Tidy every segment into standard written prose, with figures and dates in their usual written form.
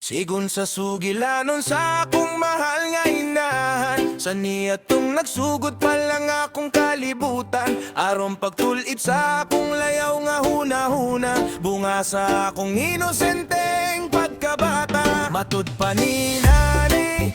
Sigun sa sugilanon sa akong mahal nga inahan, sa niyatong nagsugod pa lang akong kalibutan. Aron pagtulid sa akong layaw nga hunahuna, bunga sa akong inosenteng pagkabata. Matud pa ni nani,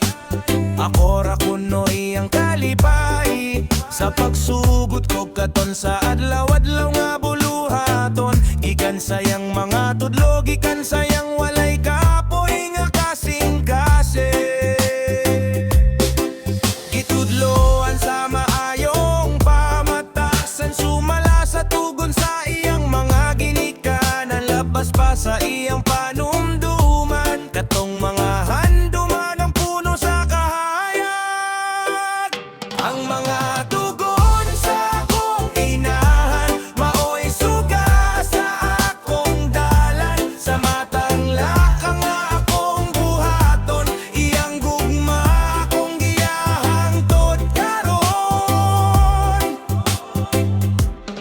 ako ra kuno iyang kalipay. Sa pagsugod ko katon sa adlaw-adlaw nga buluhaton, gikan sayang mga tudlo, gikan sayang walay kapoy nga kasing-kasi. Gitudloan sa maayong pamatasan, sumala sa tugon sa iyang mga ginikanan, labas pa sa iyang panumduman, katong mga handuman ang puno sa kahayag. Ang mga tugon sa akong inahan, mao'y suga sa akong dalan, sa matang lakang nga akong buhaton, iyang gugma akong giyahangtod karon.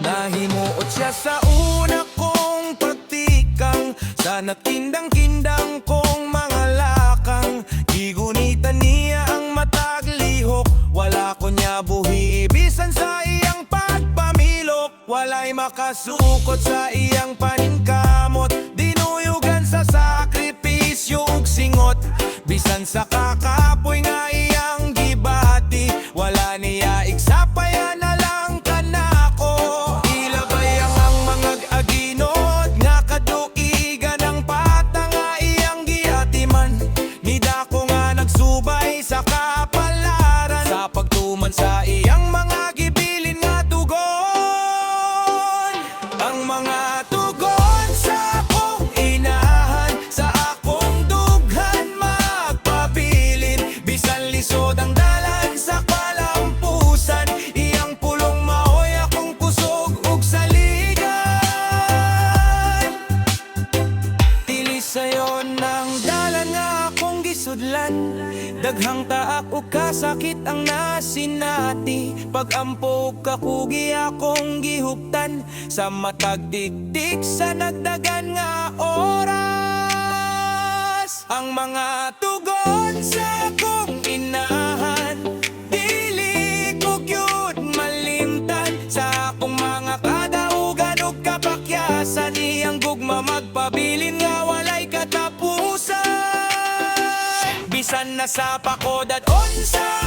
Nahimuot siya sa una kong pagtikang, sa nakindang-kindang kong mga lakang, gigunitan niya ang matag lihok, wala ko niya buhi ibisan sa iyang pagpamilok. Walay makasukot sa iyang paningkamot, dinuyugan sa sakripisyo ug singot, bisan sa kakapoy nga iyang gibati, wala niya igsapaya na lang kanako. Ilabayang ang mga aginot nga kaduigan ang pata nga iyang gihatiman, nidako nga nagsubay sa kapalaran, sa pagtuman sa iyang mga gibilin nga tugon. Ang mga tugon sa akong inahan, sa akong dughan magpabilin, bisan lisod ang dalan sa kalampusan, iyang pulong maoy akong kusog ug saligan. Tili sayo ng dalan nga akong gisudlan, daghang taak ug kasakit ang nasinati, pag-ampog kakugi akong gihuptan, sa matag dikdik sa nagdagan nga oras. Ang mga tugon sa akong inahan, dili ko gyud malimtan, sa akong mga kadaugan ug kapakyasan, iyang gugma magpabilin nga walay katapusan, bisan na sa pakodat on sa